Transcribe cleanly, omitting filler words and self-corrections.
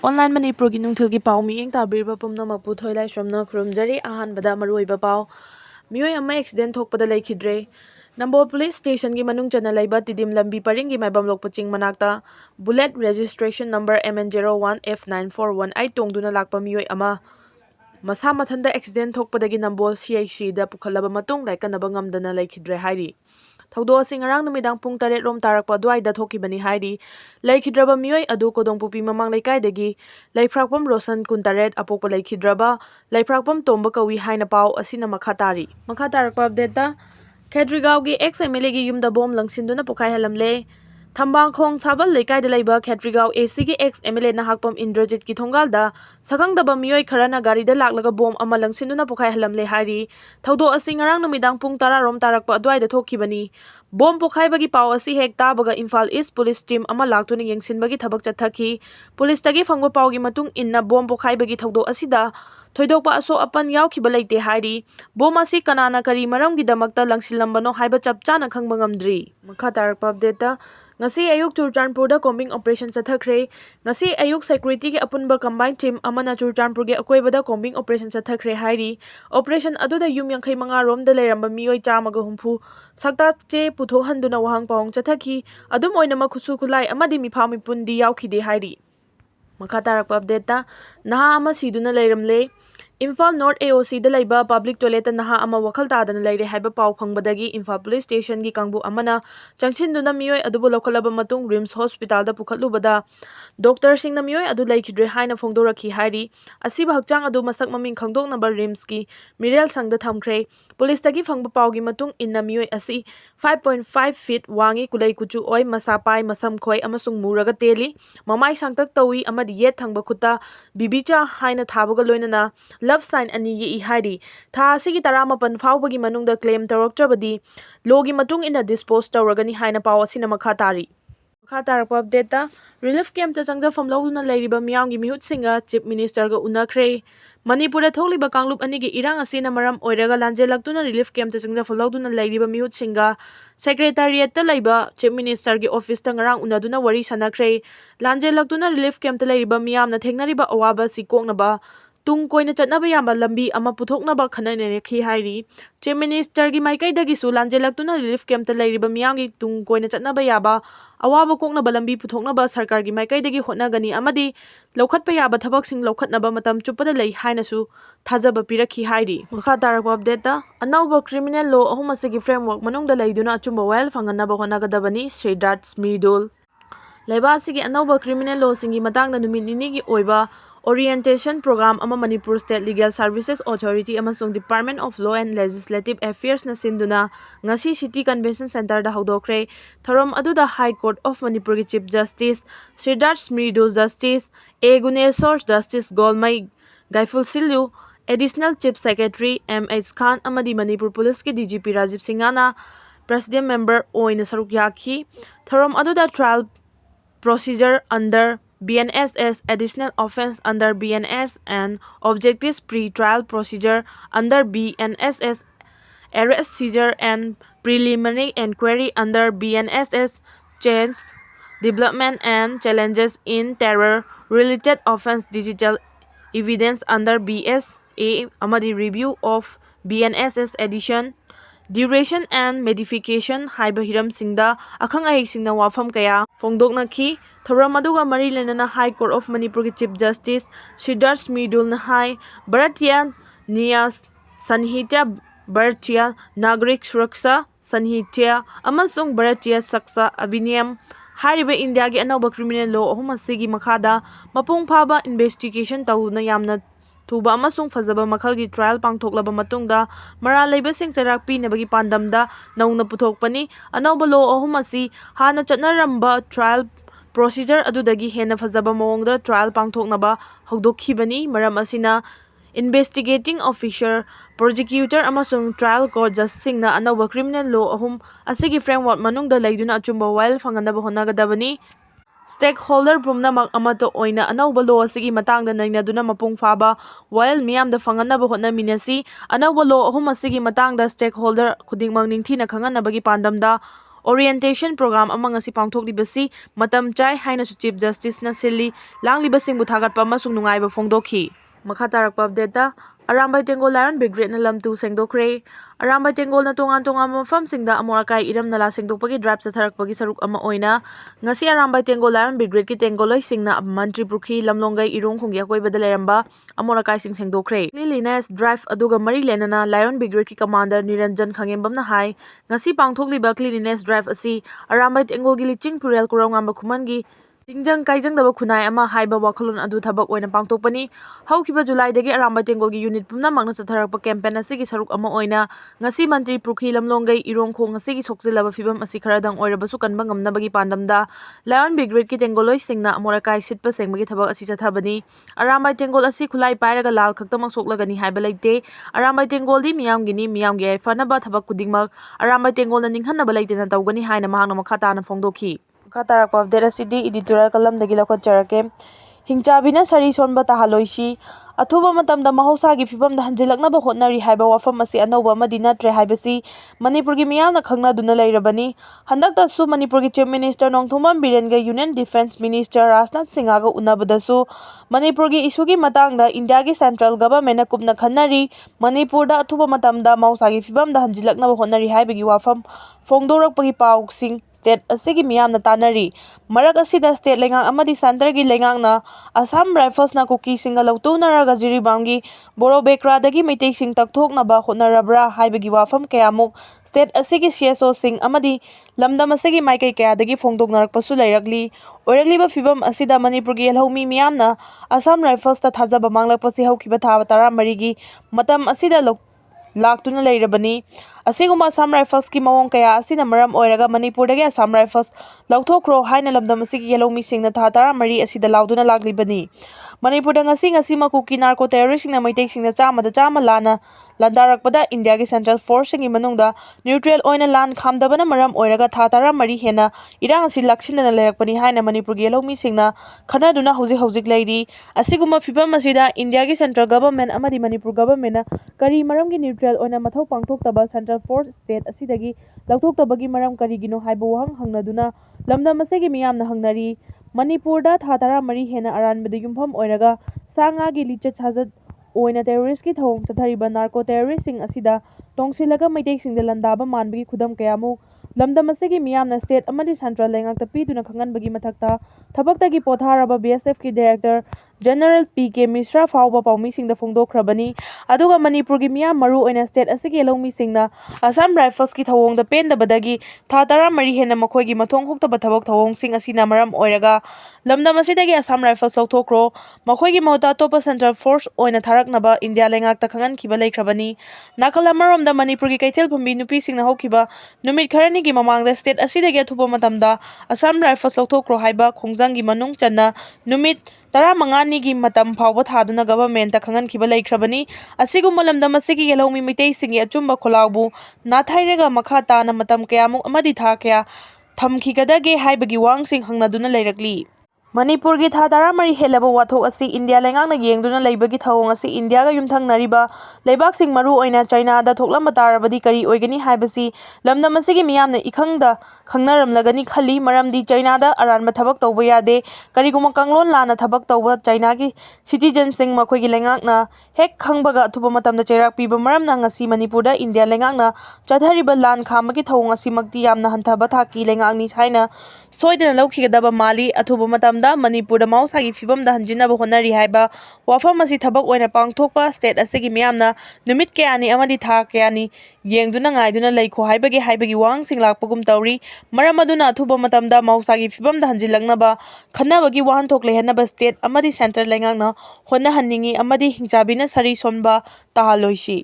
Online Manipur की नुंगथिल की पाव मियेंग ताबिरबा पुमनमकपु थोइलाइश्रमना खुरुमजरी अहानबदा मरुओइबा पाव मियोय अमा एक्सीडेंट थोकपदा लेखिद्रे नंबोल पुलिस स्टेशन की मनुंग चना लैबा तिदिम लंबी परिंग की माइबम लोकप चिंग मनाक्ता bullet registration number MN01F9418 तोंगदुना Lakpa मियोय अमा मसा मथंदा एक्सीडेंट थोकपदगी नंबोल CIC दा पुखलबा मतुंग लाइकनबा ngamdana लेखिद्रे हाइरी थौदो सिंगरांग नुमिदांग पुंग 8 रोम तारकपा दुआइदा थोकिबनी हाइरी लेखिद्रबा मियोय अदु कोदोंपुपी ममांग लेकाइदगी लेफ्राकपम रोशन 18 अपोकपा लेखिद्रबा लेफ्राकपम तोंबा कवी हाइना पाव असिना मखा तारकपा अपडेट खेत्रीगांव की एक्स MLA की युमदा बोम लंगसिंदुना पुखाइहलमले थंबांगखोंग साबल लेकाइदा लैबा खेत्रीगांव AC की एक्स MLA नाहाकपम इंद्रजित की थोंगालदा सखंगदबा मियोय खराना गारीदा लाकलगा बोम अमा लंगसिंदुना पुखाइहलमले हाइरी थौदो असि ngarang नुमिदांग पुंग 10 रोम तारकपा अद्वाइदा थोखिबनी बोम पोखाइबगी पाव असि हेक ताबगा इम्फाल ईस्ट पुलिस टीम अमा लाक्तुना येंगसिनबगी थबक चथखी पुलिसतगी फंगबा पावगी मतुंग इन्ना बोम पोखाइबगी थौदो असिदा थोइदोकपा असो अपन यावखिबा लेते हाइरी बोम असि कनाना करी मरमगिदमक्ता लंगसिलंबनो हाइबा चपचाना खंगबा ngamdri मखा तारकपा update ngasi ayuk Churachandpur da combing operation CHATHAKHRE ngasi ayuk security ki apunba combined team amana Churachandpur ge akoiba da combing operation CHATHAKHRE hairi operation aduda yum 85 rom da leiramba miyoi chamaga humfu sakta che putho handuna wahang pawong chathaki adum oinama khusu khulai amadi mifami pundi yaukhide hairi makha tarakpa update ta naha ama siduna leiramle Imphal North AOC da laiba public toilet naha ama wakhal tadana leire haiba paw phangbadagi Imphal police station gi kangbu amana changchin mioi adubu lokhalaba matung Rims hospital da pukhatlubada doctor sing na mioi adu laikhidre haina phongdorakhi hairi asiba hakchang adu masak maming khangdok number Rims ki Mirel sang da thamkhre police tagi phangba paw gi matung inna mioi asi 5.5 feet wangi kulai kuchu oi masa pai masam khoi amasung muraga teli mamai sangtak tawi amadi yet thangba khuta bibicha haina thabaga loinana love sign ani ye ihari tha asigi 18 फाउबगी मनुंगदा claim तौरक्त्रबदी लोगी मतुंग इना dispose तौरगनी हाइना पाव असिना मखा तारकपा update relief camp ता चंगजा फमलौदुना लेरिबा मियांगी मिहुत सिंगा chief minister गा उनाख्रे मणिपुर थोलिबा कांगलुप अनिगे इरांग असिना मरम ओइरगा लांजेलक्तुना रिलीफ कैंप ता चंगजा फमलौदुना लेरिबा मिहुत सिंगा सेक्रेटरिएट ता लैबा चीफ मिनिस्टर गे ऑफिस ता ngarang उनादुना वरी सनाख्रे लांजेलक्तुना रिलीफ कैंप ता लेरिबा मियामना थेंगनारिबा अवाबा सिकोंगनबा तुंग कोइना चटनाबा याबा लंबी अमा पुथोकनाबा खननेखि हाइरी चीफ मिनिस्टर की माइकैदगिसु लांजेलक्तुना रिलीफ कैंप ता लैरिबा मियांगी तुंग कोइना चटनाबा याबा अवाबा कोकनाबा लंबी पुथोकनाबा सरकार की माइकैदगी होटनागनी अमदी लौखटपा याबा थबकसिंग लौखटनाबा मतम चुपदा लै हाइनासु थाजबा पिरखि हाइरी मखा तारकपा अपडेट अनौबा क्रिमिनल लॉ अहुम असगी फ्रेमवर्क मनुंगदा लैदुना अचुंबा वायल फंगनबा होनागदबनी श्रीदार्थ स्मिरदोल लैबा असगी अनौबा क्रिमिनल लॉ सिंगी मतंगदा नुमित निनिगी ओइबा Orientation program ama Manipur State Legal Services Authority amasung Department of Law and Legislative Affairs na sinduna ngasi City Convention Center da hawdokre thorom aduda High Court of Manipur ki Chief Justice Sridhar Smridul Justice A Guneswar Justice Golmai Gaiful Silyu Additional Chief Secretary M.H. Khan amadi Manipur Police ki DGP Rajiv Singhana President Member oina saruk yakhi thorom aduda trial procedure under BNSS additional offense under BNS and objectives pre-trial procedure under BNSS arrest seizure and preliminary inquiry under BNSS change development and challenges in terror related offense digital evidence under BSA amadi review of BNSS addition duration and modification haiba hiram singda akhang ahik singna wafam kaya phongdoknakhi thoram aduga mari lenana High Court of Manipur ki Chief Justice Sridhar Smridul na hai Bharatiya Niyas Sanhitya Bharatiya Nagrik Suraksha Sanhitya amasung Bharatiya Saksa Abhiniyam hariba India gi anauba criminal law ahum asigi makhada mapung phaba investigation tawna yamna thuba amasung fazaba makhalgi trial pangthoklaba matungda mara leibasing charak pinabagi pandamda nauna puthokpani anauba law ahum asi hana chatnaramba trial procedure adudagi hena fazaba mawongda trial pangthoknaba hawdokhibani maram asina investigating officer prosecutor amasung trial court judge singna anauba criminal law ahum asigi framework manungda leiduna achumba while fanganaba honagadabani stakeholder pumnamak amato oina anauba law asigi matangda nainaduna mapung faba while miyamda fanganaba honaminasi anauba law ahum asigi matangda stakeholder khudingmang ningthina khanganabagi pandamda orientation program amang ngasi pangthoklibasi matam chai hainasu Chief Justice na silli langlibasingbu thagatpa amasung nungaiba phongdokhi. Makha tarakpa update da Arambai Tengol Lion Brigade na lamtu sengdokre. Arambai Tengol na tongan mafamsingda amorakai iram nala sengdokpagi drive chatharakpagi saruk ama oina ngasi Arambai Tengol Lion Brigade ki tengoloi singna Manipur ki lamlongai irongkhonggi akoibada leramba amorakai sing sengdokre. Cleanliness drive aduga mari lenana Lion Brigade ki commander Niranjan Khangembam na hai ngasi pangthokliba cleanliness drive asi Arambai Tengol gi liching purel kurongamba khumangi Tingjang kaijang daba khunai ama haiba wakhalon adu thabak oina pangtokpani haukiba July dagi Arambai Tengol gi unit pumna magna chatharakpa campaign asigi saruk ama oina ngasi mantri purkhi lamlongai irongkhong ngasigi sokjilaba fibam asi kharadang oirabasu kanba ngamnabagi pandamda Lion Brigade ki tengoloi singna amorakai sitpa sengmagi thabak asi chathabani Arambai Tengol asi khulai pairaga lal khaktamang soklagani haiba leite Arambai Tengol di miyamgini miyamgi aifanaba thabak kudingmak Arambai Tengol na ninghanaba leitena tawgani haina mahangna makha na phongdokhi. Katarak update asidi editorial kalam dagi lakot charake hingchabina sari sonba tahaloisi athuba matamda mahausa gi fibam da hanjilaknaba hotnari haiba wafam asi anauba amadi natre haibasi Manipur gi miyamna khangna duna leirabani handakta su Manipur gi Chief Minister Nongthongam Biren ga Union Defense Minister Rajnath Singh ga unabadasu Manipur gi issue gi matangda India gi central government na kupna khanari Manipur da athuba matamda mahausa gi fibam da hanjilaknaba hotnari haiba gi wafam phongdorakpagi pausing state asigi miyamna tanari marak asida state lengang amadi center gi lengangna Assam Rifles na kuki singa lautunaraga jiribamgi boro bekra dagi meitei sing takthoknaba hotnarabra haibagi wafam kayamuk state asigi CSO sing amadi lamdam asigi maikai kaya dagi phongdoknarakpasu leirakli oirakliba fibam asida Manipur gi elhomi miyamna Assam Rifles ta thajaba manglakpasi haukiba tha 13 gi matam asida laktuna leirabani asiguma Assam Rifles ki mawong kaya asina maram oiraga Manipur dagi Assam Rifles lauthokro haina lamdam asigi yelomi singna tha 13 asida lauduna laglibani Manipur da ngasi makuki narco terrorist na maitek singna chama lana landarakpada India gi Central Force singi manungda neutral oina lan khamdabana maram oiraga tha 13 hena irang asi laksinna lerakpani haina Manipur gi yelomi singna khanaduna hojik leiri asiguma fibam asida India gi Central Government amadi Manipur Government na kari maram gi neutral oina mathau pangthoktaba Central Force state asidagi lauthoktabagi maram karigino haiba wahang hangnaduna lamdam asigi miyamna hangnari Manipur da tha 13 hena aranbada yumpham oiraga sanga gi lichat sajat oina terrorist ki thong chathariba narco terrorist sing asida tongsilaga maitek singda landaba manbagi khudam kayamu lamdam asigi miyamna state amadi central lengakta piduna khanganbagi mathakta thabaktagi potharaba BSF ki director General PK Mishra fauba paumi singda phongdokhrabani aduga Manipur gi miyam maru oina state asigi elomi singna Assam Rifles ki thawongda pendabadagi tha 13 hena makhoi gi mathong hoktaba thabak thawong sing asina maram oiraga lamdam asidagi Assam Rifles lauthokro makhoi gi mota topa Central Force oina tharaknaba India lengakta khangan khiba leikhrabani nakala maromda Manipur gi kaithel phumbi nupi singna hokhiba numit kharani gi mamangda state asidagi athuba matamda Assam Rifles lauthokro haiba khongjang gi manung channa numit 15 gi matam phawba thaduna government ta khangan khiba leikhrabani asiguma lamdam asigi yelomi mitei singi achumba kholawbu nathairaga makha tana matam kayamuk amadi tha kaya thamkhikadage haibagi wangsing hangnaduna leirakli Manipur gi tha 13 helaba wathok asi India lengangna yengduna leibagi thawong asi India ga yumthang nariba leibak sing maru oina China da thoklam tarabadi kari oigani haibasi lamdam asigi miyamna ikhangda khangnaramlagani khali maramdi China da aranba thabak tawba yade kariguma kanglon lana thabak tawba China gi citizen sing makhoi gi lengangna hek khangbaga thuba matamda cherak piba maramna ngasi Manipur da India lengangna chathariba lan khamagi thawong asi makti yamna hanthaba thaki lengangni haina soidana laukhigdaba mali athuba matam da Manipur da mausagi fibam da hanjinaba honari haiba wafam asi thabak oina pangthokpa state asigi miyamna numit kayani amadi tha kayani yengduna ngaiduna leikho haibagi wangsing lakpagum tawri maram aduna athuba matamda mausagi fibam da hanjilaknaba khanabagi wahan thok lehenaba state amadi center lengangna honna hanningi amadi hingchabina sari sonba tahaloisi